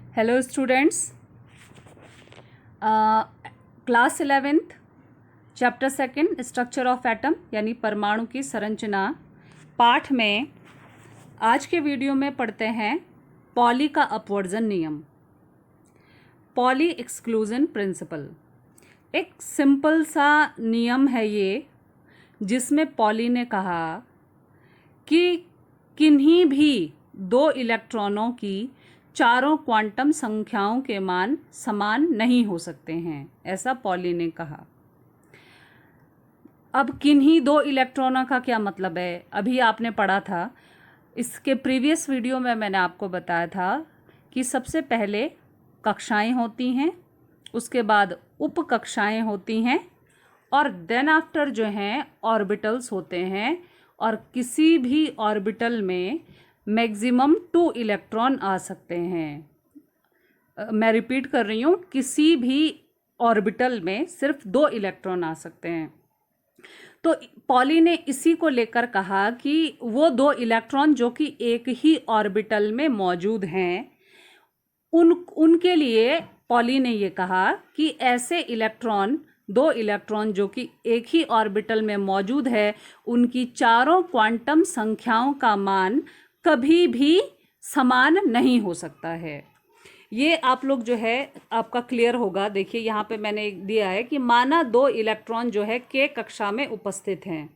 Hello students, class 11th chapter second structure of atom यानी परमाणु की संरचना पाठ में आज के वीडियो में पढ़ते हैं पॉली का अपवर्जन नियम, पॉली एक्सक्लूजन प्रिंसिपल। एक सिंपल सा नियम है ये, जिसमें पॉली ने कहा कि किन्हीं भी दो इलेक्ट्रॉनों की चारों क्वांटम संख्याओं के मान समान नहीं हो सकते हैं, ऐसा पॉली ने कहा। अब किन्हीं दो इलेक्ट्रॉनों का क्या मतलब है? अभी आपने पढ़ा था, इसके प्रीवियस वीडियो में मैंने आपको बताया था कि सबसे पहले कक्षाएं होती हैं, उसके बाद उप कक्षाएं होती हैं और देन आफ्टर जो हैं ऑर्बिटल्स होते हैं, और किसी भी ऑर्बिटल में मैक्सिमम 2 इलेक्ट्रॉन आ सकते हैं। मैं रिपीट कर रही हूँ, किसी भी ऑर्बिटल में सिर्फ 2 इलेक्ट्रॉन आ सकते हैं। तो पॉली ने इसी को लेकर कहा कि वो 2 इलेक्ट्रॉन जो कि एक ही ऑर्बिटल में मौजूद हैं, उनके लिए पॉली ने ये कहा कि ऐसे इलेक्ट्रॉन 2 इलेक्ट्रॉन जो कि एक ही ऑर्बिटल में मौजूद है, उनकी चारों क्वांटम संख्याओं का मान कभी भी समान नहीं हो सकता है। ये आप लोग जो है आपका क्लियर होगा। देखिए यहाँ पे मैंने दिया है कि माना 2 इलेक्ट्रॉन जो है के कक्षा में उपस्थित हैं,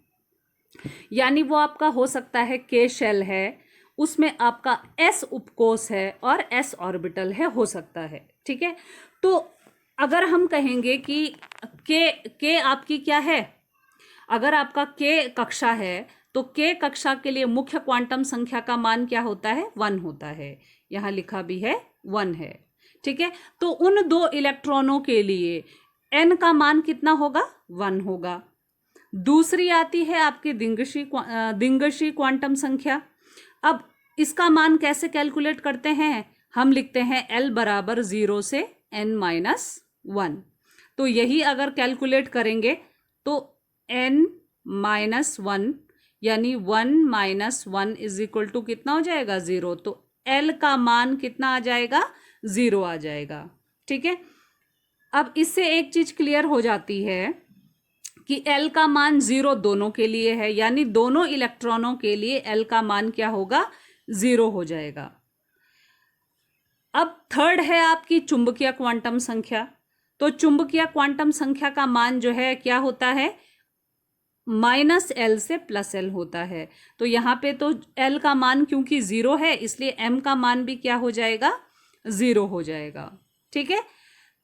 यानी वो आपका हो सकता है के शेल है, उसमें आपका एस उपकोष है और एस ऑर्बिटल है, हो सकता है। ठीक है, तो अगर हम कहेंगे कि के आपकी क्या है, अगर आपका के कक्षा है तो के कक्षा के लिए मुख्य क्वांटम संख्या का मान क्या होता है? 1 होता है। यहाँ लिखा भी है 1 है। ठीक है, तो उन 2 इलेक्ट्रॉनों के लिए n का मान कितना होगा? 1 होगा। दूसरी आती है आपकी दिंगशी क्वांटम संख्या। अब इसका मान कैसे कैलकुलेट करते हैं? हम लिखते हैं L बराबर 0 से n-1। तो यही अगर कैलकुलेट करेंगे तो n-1 यानी 1 - 1 इज इक्वल टू कितना हो जाएगा? 0। तो L का मान कितना आ जाएगा? 0 आ जाएगा। ठीक है, अब इससे एक चीज क्लियर हो जाती है कि L का मान 0 दोनों के लिए है, यानी दोनों इलेक्ट्रॉनों के लिए L का मान क्या होगा? 0 हो जाएगा। अब थर्ड है आपकी चुंबकीय क्वांटम संख्या। तो चुंबकीय क्वांटम संख्या का मान जो है क्या होता है? -L से +L होता है। तो यहाँ पे तो L का मान क्योंकि 0 है, इसलिए M का मान भी क्या हो जाएगा? 0 हो जाएगा। ठीक है,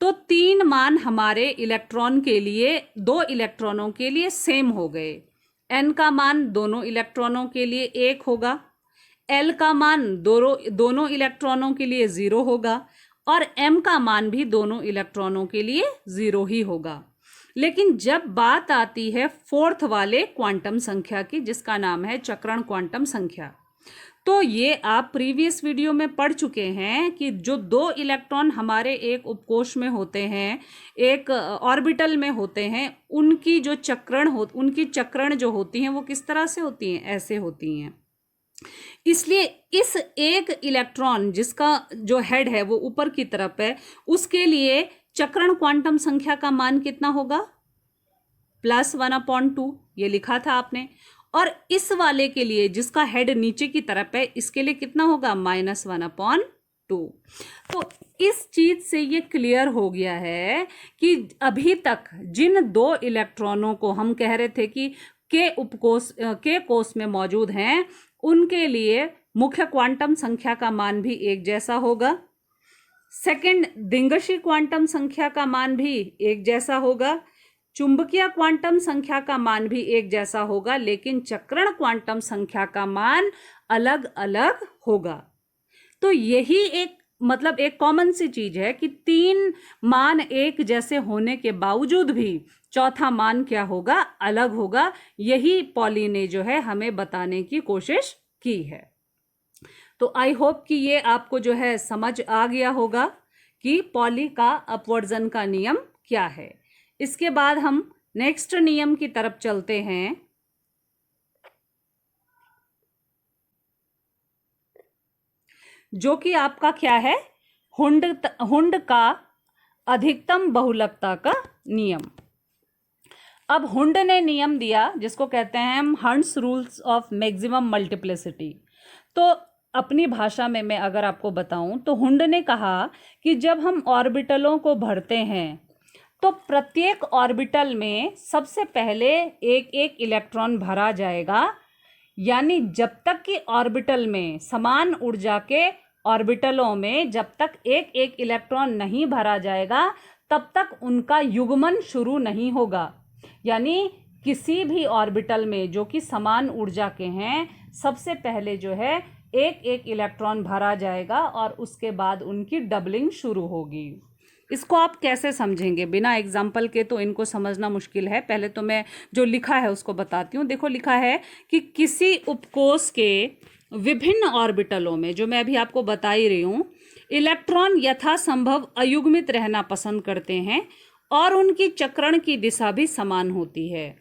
तो 3 मान हमारे इलेक्ट्रॉन के लिए, 2 इलेक्ट्रॉनों के लिए सेम हो गए। N का मान दोनों इलेक्ट्रॉनों के लिए 1 होगा, L का मान दोनों इलेक्ट्रॉनों के लिए 0 होगा और M का मान भी दोनों इलेक्ट्रॉनों के लिए 0 ही होगा। लेकिन जब बात आती है फोर्थ वाले क्वांटम संख्या की, जिसका नाम है चक्रण क्वांटम संख्या, तो ये आप प्रीवियस वीडियो में पढ़ चुके हैं कि जो 2 इलेक्ट्रॉन हमारे एक उपकोष में होते हैं, एक ऑर्बिटल में होते हैं, उनकी जो उनकी चक्रण जो होती हैं वो किस तरह से होती हैं? ऐसे होती हैं। इसलिए इस एक इलेक्ट्रॉन जिसका जो हेड है वो ऊपर की तरफ है, उसके लिए चक्रण क्वांटम संख्या का मान कितना होगा? +1/2, ये लिखा था आपने। और इस वाले के लिए जिसका हेड नीचे की तरफ है, इसके लिए कितना होगा? -1/2। तो इस चीज से ये क्लियर हो गया है कि अभी तक जिन 2 इलेक्ट्रॉनों को हम कह रहे थे कि के कोष में मौजूद हैं, उनके लिए मुख्य क्वांटम संख्या का मान भी एक जैसा होगा, सेकंड दिंगशी क्वांटम संख्या का मान भी एक जैसा होगा, चुंबकीय क्वांटम संख्या का मान भी एक जैसा होगा, लेकिन चक्रण क्वांटम संख्या का मान अलग अलग होगा। तो यही एक कॉमन सी चीज है कि 3 मान एक जैसे होने के बावजूद भी चौथा मान क्या होगा? अलग होगा। यही पॉली ने जो है हमें बताने की कोशिश की है। तो आई होप कि ये आपको जो है समझ आ गया होगा कि पॉली का अपवर्जन का नियम क्या है। इसके बाद हम नेक्स्ट नियम की तरफ चलते हैं, जो कि आपका क्या है? हुंड का अधिकतम बहुलकता का नियम। अब हुंड ने नियम दिया जिसको कहते हैं हम hunts rules of maximum multiplicity. तो अपनी भाषा में मैं अगर आपको बताऊं तो हुंड ने कहा कि जब हम ऑर्बिटलों को भरते हैं तो प्रत्येक ऑर्बिटल में सबसे पहले एक एक इलेक्ट्रॉन भरा जाएगा, यानी जब तक कि ऑर्बिटल में समान ऊर्जा के ऑर्बिटलों में जब तक एक एक इलेक्ट्रॉन नहीं भरा जाएगा तब तक उनका युग्मन शुरू नहीं होगा। यानी किसी भी ऑर्बिटल में जो कि समान ऊर्जा के हैं सबसे पहले जो है एक एक इलेक्ट्रॉन भरा जाएगा और उसके बाद उनकी डबलिंग शुरू होगी। इसको आप कैसे समझेंगे? बिना एग्जाम्पल के तो इनको समझना मुश्किल है। पहले तो मैं जो लिखा है उसको बताती हूँ। देखो लिखा है कि किसी उपकोष के विभिन्न ऑर्बिटलों में, जो मैं अभी आपको बता ही रही हूँ, इलेक्ट्रॉन यथासंभव अयुग्मित रहना पसंद करते हैं और उनकी चक्रण की दिशा भी समान होती है।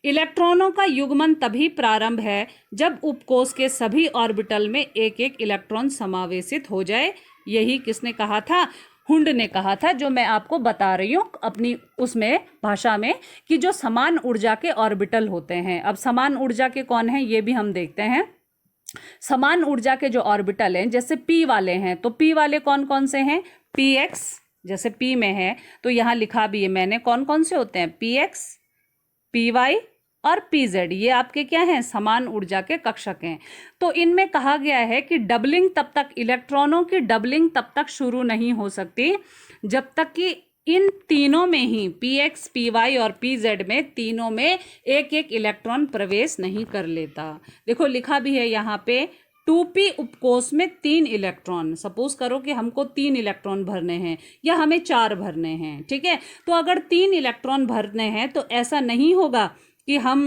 इलेक्ट्रॉनों का युग्मन तभी प्रारंभ है जब उपकोष के सभी ऑर्बिटल में एक एक इलेक्ट्रॉन समावेशित हो जाए। यही किसने कहा था? हुंड ने कहा था, जो मैं आपको बता रही हूँ अपनी उसमें भाषा में, कि जो समान ऊर्जा के ऑर्बिटल होते हैं। अब समान ऊर्जा के कौन हैं ये भी हम देखते हैं। समान ऊर्जा के जो ऑर्बिटल हैं जैसे p वाले हैं, तो p वाले कौन कौन से हैं? px, जैसे p में है तो यहाँ लिखा भी है मैंने कौन कौन से होते हैं, px, py और pz। ये आपके क्या हैं? समान ऊर्जा के कक्षक हैं। तो इनमें कहा गया है कि डबलिंग तब तक, इलेक्ट्रॉनों की डबलिंग तब तक शुरू नहीं हो सकती जब तक कि इन तीनों में ही px, py और pz में तीनों में एक एक इलेक्ट्रॉन प्रवेश नहीं कर लेता। देखो लिखा भी है यहाँ पे 2p उपकोष में 3 इलेक्ट्रॉन। सपोज करो कि हमको 3 इलेक्ट्रॉन भरने हैं या हमें 4 भरने हैं, ठीक है। तो अगर 3 इलेक्ट्रॉन भरने हैं तो ऐसा नहीं होगा कि हम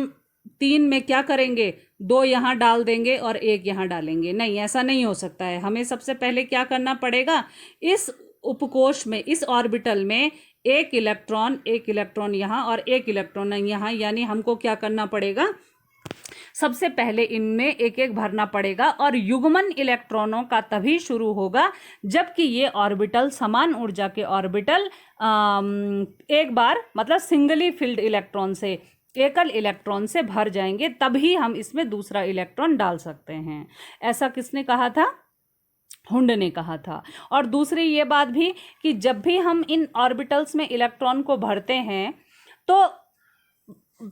3 में क्या करेंगे, 2 यहाँ डाल देंगे और 1 यहाँ डालेंगे। नहीं, ऐसा नहीं हो सकता है। हमें सबसे पहले क्या करना पड़ेगा, इस उपकोष में, इस ऑर्बिटल में एक इलेक्ट्रॉन यहाँ और एक इलेक्ट्रॉन यहाँ, यानी हमको क्या करना पड़ेगा, सबसे पहले इनमें एक एक भरना पड़ेगा। और युग्मन इलेक्ट्रॉनों का तभी शुरू होगा जबकि ये ऑर्बिटल, समान ऊर्जा के ऑर्बिटल एक बार मतलब सिंगली फिल्ड इलेक्ट्रॉन से, एकल इलेक्ट्रॉन से भर जाएंगे, तभी हम इसमें दूसरा इलेक्ट्रॉन डाल सकते हैं। ऐसा किसने कहा था? हुंड ने कहा था। और दूसरी ये बात भी कि जब भी हम इन ऑर्बिटल्स में इलेक्ट्रॉन को भरते हैं तो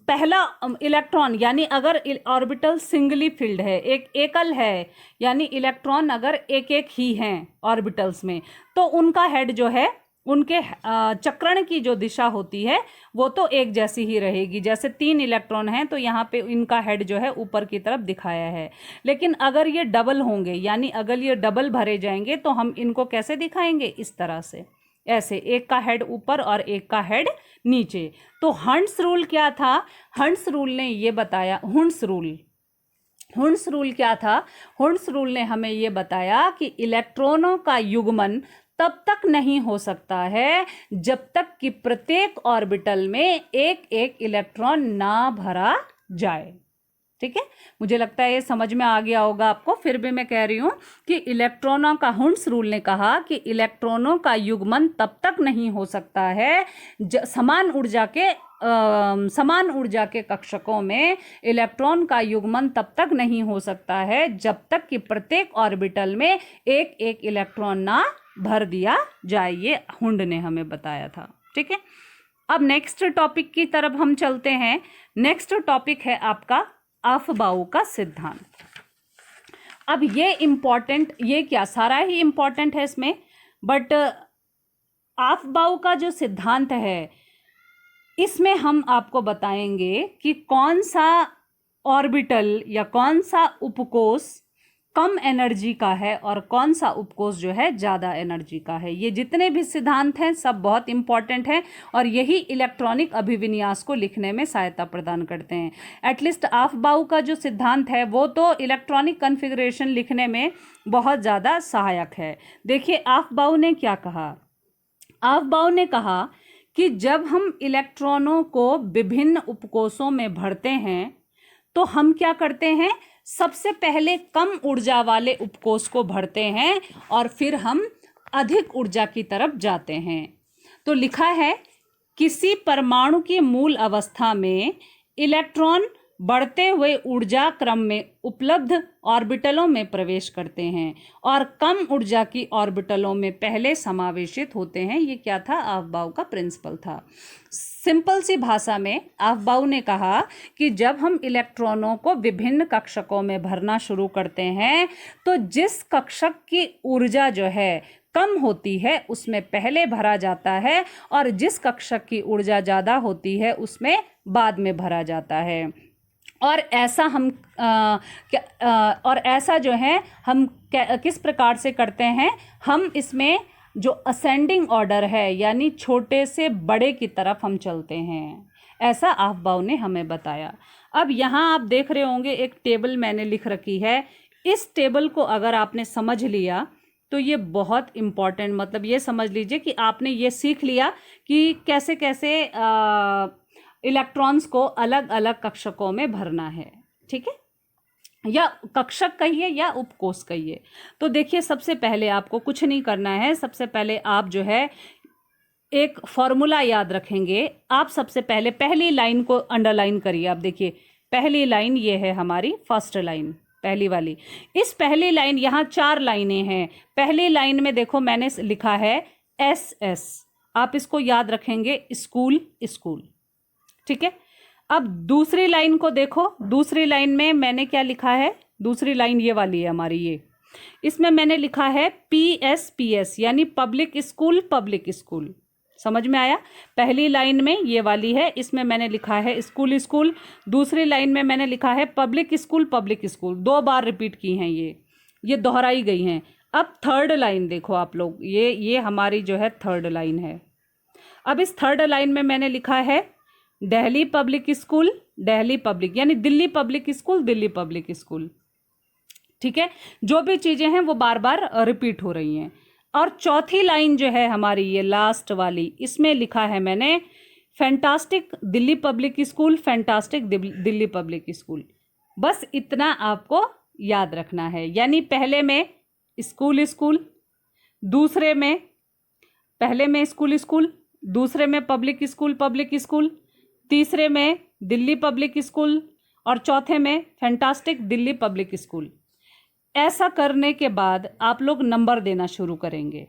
पहला इलेक्ट्रॉन, यानी अगर ऑर्बिटल सिंगली फिल्ड है, एक एकल है, यानी इलेक्ट्रॉन अगर एक एक ही हैं ऑर्बिटल्स में, तो उनका हेड जो है, उनके चक्रण की जो दिशा होती है वो तो एक जैसी ही रहेगी। जैसे 3 इलेक्ट्रॉन हैं तो यहाँ पे इनका हेड जो है ऊपर की तरफ दिखाया है। लेकिन अगर ये डबल होंगे, यानी अगर ये डबल भरे जाएंगे तो हम इनको कैसे दिखाएंगे? इस तरह से, ऐसे, एक का हेड ऊपर और एक का हेड नीचे। तो हंट्स रूल क्या था? हंट्स रूल ने ये बताया, हुंड्स रूल क्या था? हुंड्स रूल ने हमें ये बताया कि इलेक्ट्रॉनों का युग्मन तब तक नहीं हो सकता है जब तक कि प्रत्येक ऑर्बिटल में एक एक इलेक्ट्रॉन ना भरा जाए। ठीक है, मुझे लगता है ये समझ में आ गया होगा आपको। फिर भी मैं कह रही हूँ कि इलेक्ट्रॉनों का, हुंड्स रूल ने कहा कि इलेक्ट्रॉनों का युग्मन तब तक नहीं हो सकता है समान ऊर्जा के कक्षकों में इलेक्ट्रॉन का युग्मन तब तक नहीं हो सकता है जब तक कि प्रत्येक ऑर्बिटल में एक एक इलेक्ट्रॉन ना भर दिया जाए। ये हुंड ने हमें बताया था। ठीक है, अब नेक्स्ट टॉपिक की तरफ हम चलते हैं। नेक्स्ट टॉपिक है आपका अफबाऊ का सिद्धांत। अब ये इम्पॉर्टेंट, ये क्या सारा ही इम्पॉर्टेंट है इसमें, बट अफबाऊ का जो सिद्धांत है इसमें हम आपको बताएंगे कि कौन सा ऑर्बिटल या कौन सा उपकोष कम एनर्जी का है और कौन सा उपकोष जो है ज़्यादा एनर्जी का है। ये जितने भी सिद्धांत हैं सब बहुत इंपॉर्टेंट हैं और यही इलेक्ट्रॉनिक अभिविन्यास को लिखने में सहायता प्रदान करते हैं। एटलीस्ट अफबाऊ का जो सिद्धांत है वो तो इलेक्ट्रॉनिक कॉन्फ़िगरेशन लिखने में बहुत ज़्यादा सहायक है। देखिए अफबाऊ ने क्या कहा। अफबाऊ ने कहा कि जब हम इलेक्ट्रॉनों को विभिन्न उपकोषों में भरते हैं तो हम क्या करते हैं, सबसे पहले कम ऊर्जा वाले उपकोष को भरते हैं और फिर हम अधिक ऊर्जा की तरफ जाते हैं। तो लिखा है किसी परमाणु की मूल अवस्था में इलेक्ट्रॉन बढ़ते हुए ऊर्जा क्रम में उपलब्ध ऑर्बिटलों में प्रवेश करते हैं और कम ऊर्जा की ऑर्बिटलों में पहले समावेशित होते हैं। ये क्या था? अफबाउ का प्रिंसिपल था। सिंपल सी भाषा में अफबाउ ने कहा कि जब हम इलेक्ट्रॉनों को विभिन्न कक्षकों में भरना शुरू करते हैं तो जिस कक्षक की ऊर्जा जो है कम होती है उसमें पहले भरा जाता है और जिस कक्षक की ऊर्जा ज़्यादा होती है उसमें बाद में भरा जाता है। और ऐसा हम और ऐसा जो है हम किस प्रकार से करते हैं? हम इसमें जो असेंडिंग ऑर्डर है यानी छोटे से बड़े की तरफ हम चलते हैं, ऐसा अफबाउ ने हमें बताया। अब यहाँ आप देख रहे होंगे एक टेबल मैंने लिख रखी है। इस टेबल को अगर आपने समझ लिया तो ये बहुत इम्पॉर्टेंट, मतलब ये समझ लीजिए कि आपने ये सीख लिया कि कैसे कैसे इलेक्ट्रॉन्स को अलग अलग कक्षकों में भरना है। ठीक है, या कक्षक कहिए या उपकोष कहिए। तो देखिए, सबसे पहले आपको कुछ नहीं करना है। सबसे पहले आप जो है एक फॉर्मूला याद रखेंगे। आप सबसे पहले पहली लाइन को अंडरलाइन करिए। आप देखिए पहली लाइन ये है हमारी फर्स्ट लाइन, पहली वाली। इस पहली लाइन, यहाँ 4 लाइनें हैं। पहली लाइन में देखो मैंने लिखा है SS, आप इसको याद रखेंगे, स्कूल स्कूल। ठीक है, अब दूसरी लाइन को देखो। दूसरी लाइन में मैंने क्या लिखा है? दूसरी लाइन ये वाली है हमारी, ये इसमें मैंने लिखा है PSPS यानी पब्लिक स्कूल पब्लिक स्कूल। समझ में आया? पहली लाइन में ये वाली है, इसमें मैंने लिखा है स्कूल स्कूल। दूसरी लाइन में मैंने लिखा है पब्लिक स्कूल पब्लिक स्कूल। 2 बार रिपीट की हैं, ये दोहराई गई हैं। अब थर्ड लाइन देखो आप लोग, ये हमारी जो है थर्ड लाइन है। अब इस थर्ड लाइन में मैंने लिखा है Delhi public school, Delhi public यानी Delhi public school, Delhi public school. ठीक है, जो भी चीज़ें हैं वो बार बार रिपीट हो रही हैं। और चौथी लाइन जो है हमारी ये लास्ट वाली, इसमें लिखा है मैंने fantastic Delhi public school, fantastic Delhi public school. बस इतना आपको याद रखना है। यानी पहले में स्कूल स्कूल, दूसरे में पहले में स्कूल स्कूल, दूसरे में पब्लिक स्कूल, तीसरे में दिल्ली पब्लिक स्कूल और चौथे में फैंटास्टिक दिल्ली पब्लिक स्कूल। ऐसा करने के बाद आप लोग नंबर देना शुरू करेंगे।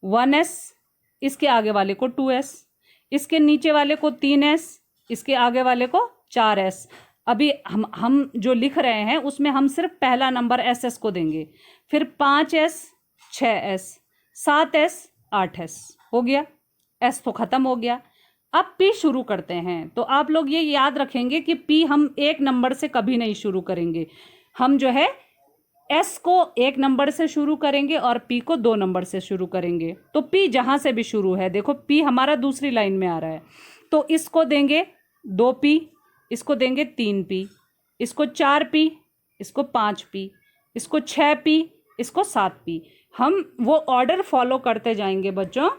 1S, इसके आगे वाले को 2S, इसके नीचे वाले को 3S, इसके आगे वाले को 4S। अभी हम जो लिख रहे हैं उसमें हम सिर्फ पहला नंबर SS को देंगे, फिर 5S, 6S, 7S, 8S। हो गया, S तो ख़त्म हो गया। अब P शुरू करते हैं। तो आप लोग ये याद रखेंगे कि P हम 1 नंबर से कभी नहीं शुरू करेंगे। हम जो है S को 1 नंबर से शुरू करेंगे और P को 2 नंबर से शुरू करेंगे। तो P जहाँ से भी शुरू है, देखो P हमारा दूसरी लाइन में आ रहा है, तो इसको देंगे 2P, इसको देंगे 3P, इसको 4P, इसको 5P, इसको 6P, इसको 7P। हम वो ऑर्डर फॉलो करते जाएंगे बच्चों।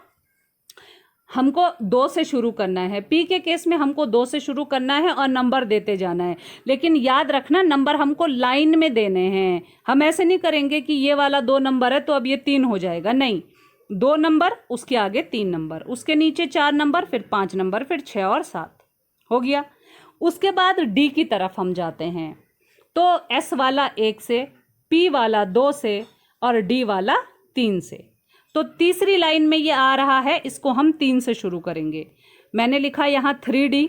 हमको 2 से शुरू करना है। P के केस में हमको 2 से शुरू करना है और नंबर देते जाना है। लेकिन याद रखना, नंबर हमको लाइन में देने हैं। हम ऐसे नहीं करेंगे कि ये वाला 2 नंबर है तो अब ये 3 हो जाएगा, नहीं। 2 नंबर, उसके आगे 3 नंबर, उसके नीचे 4 नंबर, फिर 5 नंबर, फिर 6 और 7। हो गया। उसके बाद D की तरफ हम जाते हैं। तो S वाला 1 से, P वाला 2 से और D वाला 3 से। तो तीसरी लाइन में ये आ रहा है, इसको हम 3 से शुरू करेंगे। मैंने लिखा यहाँ 3D,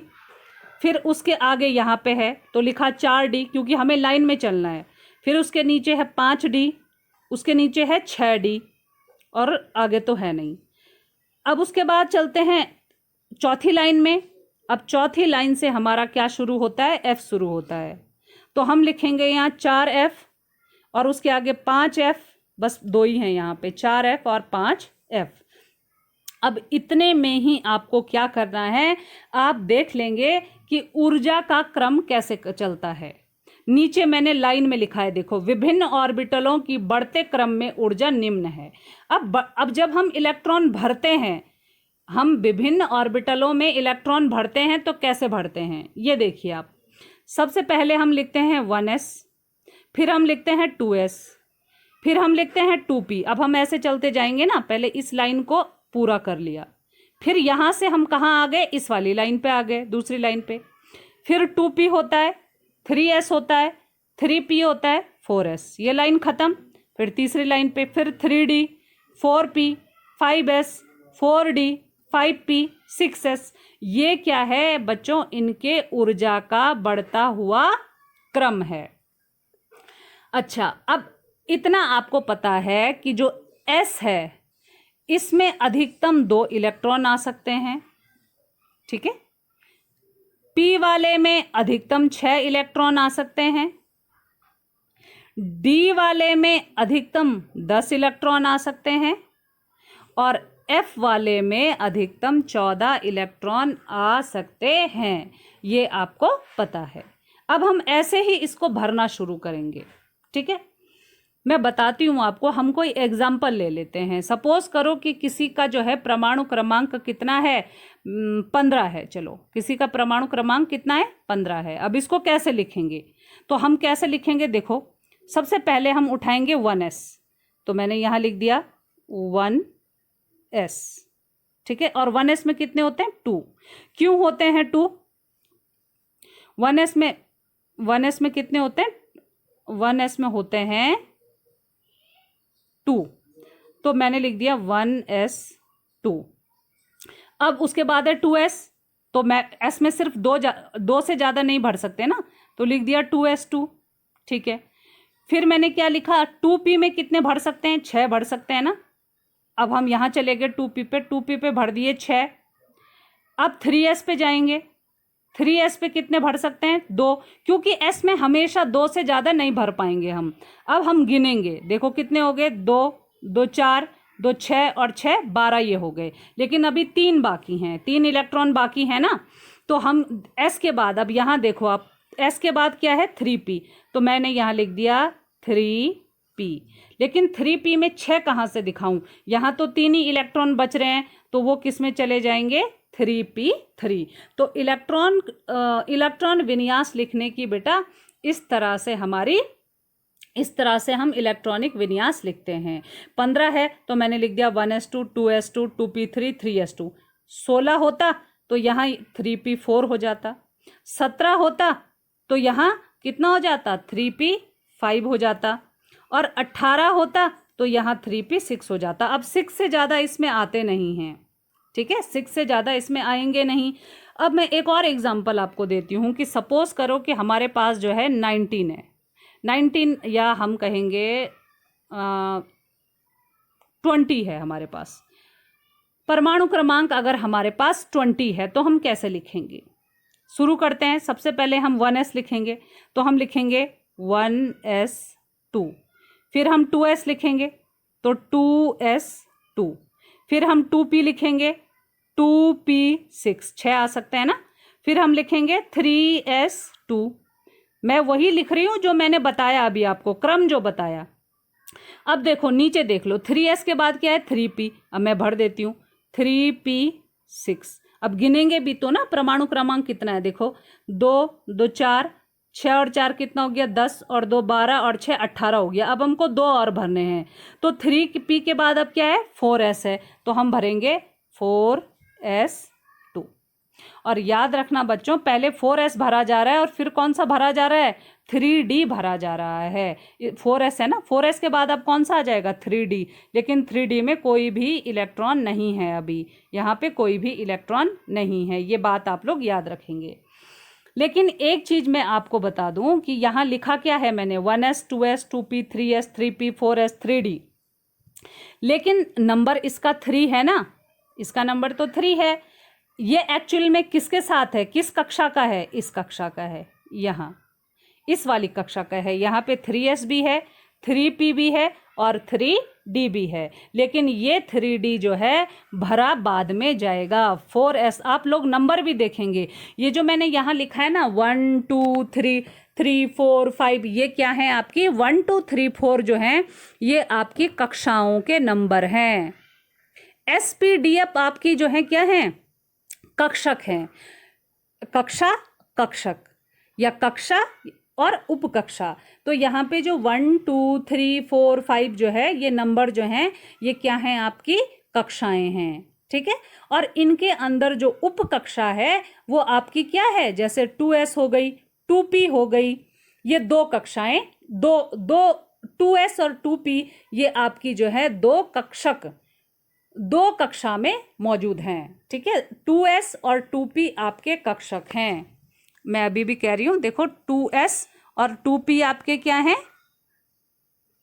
फिर उसके आगे यहाँ पे है तो लिखा 4D, क्योंकि हमें लाइन में चलना है। फिर उसके नीचे है 5D, उसके नीचे है 6D और आगे तो है नहीं। अब उसके बाद चलते हैं चौथी लाइन में। अब चौथी लाइन से हमारा क्या शुरू होता है? F शुरू होता है। तो हम लिखेंगे यहाँ 4F और उसके आगे 5F, बस 2 ही हैं यहाँ पे, 4F और 5F। अब इतने में ही आपको क्या करना है, आप देख लेंगे कि ऊर्जा का क्रम कैसे चलता है। नीचे मैंने लाइन में लिखा है, देखो, विभिन्न ऑर्बिटलों की बढ़ते क्रम में ऊर्जा निम्न है। अब जब हम इलेक्ट्रॉन भरते हैं, हम विभिन्न ऑर्बिटलों में इलेक्ट्रॉन भरते हैं तो कैसे भरते हैं ये देखिए आप। सबसे पहले हम लिखते हैं 1S, फिर हम लिखते हैं 2S, फिर हम लिखते हैं 2p। अब हम ऐसे चलते जाएंगे ना, पहले इस लाइन को पूरा कर लिया, फिर यहाँ से हम कहाँ आ गए, इस वाली लाइन पे आ गए, दूसरी लाइन पे। फिर 2p होता है, 3s होता है, 3p होता है, 4s, ये लाइन ख़त्म। फिर तीसरी लाइन पे फिर 3d, 4p, 5s, 4d, 5p, 6s। ये क्या है बच्चों, इनके ऊर्जा का बढ़ता हुआ क्रम है। अच्छा, अब इतना आपको पता है कि जो s है इसमें अधिकतम 2 इलेक्ट्रॉन आ सकते हैं, ठीक है। p वाले में अधिकतम 6 इलेक्ट्रॉन आ सकते हैं, d वाले में अधिकतम 10 इलेक्ट्रॉन आ सकते हैं, और f वाले में अधिकतम 14 इलेक्ट्रॉन आ सकते हैं। ये आपको पता है। अब हम ऐसे ही इसको भरना शुरू करेंगे, ठीक है। मैं बताती हूँ आपको, हम कोई एग्जाम्पल ले लेते हैं। सपोज करो कि किसी का जो है परमाणु क्रमांक कितना है, 15 है। चलो, किसी का परमाणु क्रमांक कितना है, 15 है। अब इसको कैसे लिखेंगे, तो हम कैसे लिखेंगे, देखो सबसे पहले हम उठाएंगे 1s, तो मैंने यहाँ लिख दिया 1s, ठीक है। और 1s में कितने होते हैं, 2। क्यों होते हैं 2? 1s में कितने होते हैं, 1s में होते हैं 2, तो मैंने लिख दिया 1s2। अब उसके बाद है 2s, तो मैं s में सिर्फ 2 से ज़्यादा नहीं भर सकते ना, तो लिख दिया 2s2, ठीक है। फिर मैंने क्या लिखा, 2p में कितने भर सकते हैं, 6 भर सकते हैं ना। अब हम यहाँ चले गए 2p पे भर दिए 6। अब 3s पे जाएंगे, 3s पे कितने भर सकते हैं, 2, क्योंकि s में हमेशा 2 से ज़्यादा नहीं भर पाएंगे हम। अब हम गिनेंगे, देखो कितने हो गए, 2, 2 4, 2 6 और 6 12, ये हो गए। लेकिन अभी 3 बाकी हैं, 3 इलेक्ट्रॉन बाकी हैं ना। तो हम s के बाद, अब यहाँ देखो आप, s के बाद क्या है, 3p, तो मैंने यहाँ लिख दिया 3p। लेकिन 3p में 6 कहाँ से दिखाऊं, यहाँ तो 3 ही इलेक्ट्रॉन बच रहे हैं, तो वो किस में चले जाएंगे, 3p3। तो इलेक्ट्रॉन विन्यास लिखने की बेटा इस तरह से हम इलेक्ट्रॉनिक विन्यास लिखते हैं। 15 है तो मैंने लिख दिया 1s2, 2s2, 2p3, 3s2। 16 होता तो यहाँ 3p4 हो जाता। 17 होता तो यहाँ कितना हो जाता, 3p5 हो जाता। और 18 होता तो यहाँ 3p6 हो जाता। अब 6 से ज़्यादा इसमें आते नहीं हैं, ठीक है, 6 से ज़्यादा इसमें आएंगे नहीं। अब मैं एक और एग्जांपल आपको देती हूँ कि सपोज करो कि हमारे पास जो है 19 है, 19 या हम कहेंगे 20 है हमारे पास। परमाणु क्रमांक अगर हमारे पास 20 है तो हम कैसे लिखेंगे, शुरू करते हैं। सबसे पहले हम 1s लिखेंगे, तो हम लिखेंगे 1s2। फिर हम 2s लिखेंगे तो 2s2। फिर हम 2p लिखेंगे, 2p6, 6 आ सकते हैं ना। फिर हम लिखेंगे 3s2। मैं वही लिख रही हूँ जो मैंने बताया अभी आपको, क्रम जो बताया। अब देखो नीचे देख लो, 3s के बाद क्या है, 3p। अब मैं भर देती हूँ 3p6। अब गिनेंगे भी तो ना, परमाणु क्रमांक कितना है, देखो 2, 2 4, 6 और 4 कितना हो गया, 10 और 2 12 और 6 18 हो गया। अब हमको 2 और भरने हैं, तो 3p के बाद अब क्या है, 4s है, तो हम भरेंगे 4s2। और याद रखना बच्चों, पहले 4s भरा जा रहा है और फिर कौन सा भरा जा रहा है, 3d भरा जा रहा है। 4s है ना, 4s के बाद अब कौन सा आ जाएगा, 3d। लेकिन 3d में कोई भी इलेक्ट्रॉन नहीं है, अभी यहाँ पे कोई भी इलेक्ट्रॉन नहीं है, ये बात आप लोग याद रखेंगे। लेकिन एक चीज़ मैं आपको बता दूं कि यहाँ लिखा क्या है मैंने, 1s, 2s, 2p, 3s, 3p, 4s, 3d। लेकिन नंबर इसका 3 है ना, इसका नंबर तो 3 है। ये एक्चुअल में किसके साथ है, किस कक्षा का है, इस कक्षा का है, यहाँ इस वाली कक्षा का है। यहाँ पे 3s भी है, 3p भी है और 3d भी है। लेकिन ये 3d जो है भरा बाद में जाएगा। 4s आप लोग नंबर भी देखेंगे, ये जो मैंने यहाँ लिखा है ना 1 2 3 3 4 5, ये क्या है आपकी 1 2 3 4 जो हैं ये आपकी कक्षाओं के नंबर हैं। SPDF आपकी जो है क्या है, कक्षक हैं। कक्षा कक्षक या कक्षा और उपकक्षा। तो यहाँ पे जो 1 2 3 4 5 जो है ये नंबर जो हैं ये क्या हैं, आपकी कक्षाएं हैं, ठीक है। और इनके अंदर जो उपकक्षा है वो आपकी क्या है, जैसे 2S हो गई, 2P हो गई, ये दो कक्षाएं, दो दो 2S और 2P ये आपकी जो है दो कक्षक दो कक्षा में मौजूद हैं, ठीक है। 2S और 2P आपके कक्षक हैं। मैं अभी भी कह रही हूं, देखो 2S और 2P आपके क्या हैं,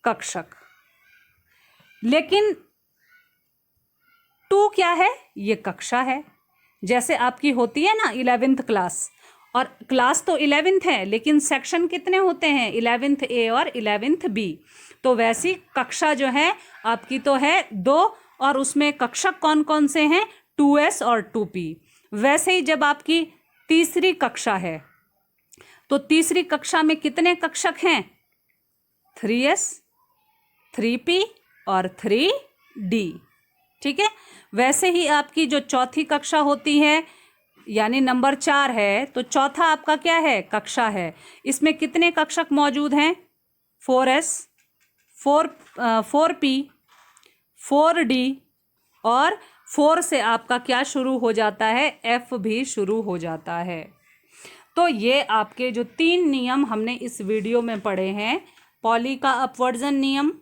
कक्षक। लेकिन 2 क्या है, ये कक्षा है। जैसे आपकी होती है ना 11th क्लास, और क्लास तो 11th है लेकिन सेक्शन कितने होते हैं, 11th A और 11th B। तो वैसी कक्षा जो है आपकी तो है 2, और उसमें कक्षक कौन कौन से हैं, 2S और 2P। वैसे ही जब आपकी तीसरी कक्षा है तो तीसरी कक्षा में कितने कक्षक हैं, 3S, 3P और 3D, ठीक है। वैसे ही आपकी जो चौथी कक्षा होती है यानी नंबर 4 है, तो चौथा आपका क्या है, कक्षा है। इसमें कितने कक्षक मौजूद हैं, 4S, 4P, 4D और 4 से आपका क्या शुरू हो जाता है, F भी शुरू हो जाता है। तो ये आपके जो 3 नियम हमने इस वीडियो में पढ़े हैं, पॉली का अपवर्जन नियम,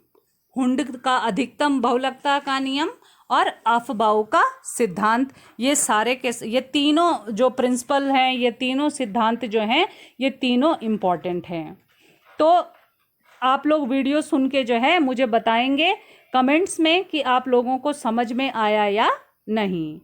हुंड का अधिकतम बहुलकता का नियम और अफबाउ का सिद्धांत, ये सारे के ये तीनों जो प्रिंसिपल हैं, ये तीनों सिद्धांत जो हैं ये तीनों इम्पॉर्टेंट हैं। तो आप लोग वीडियो सुन के जो है मुझे बताएंगे कमेंट्स में कि आप लोगों को समझ में आया या नहीं।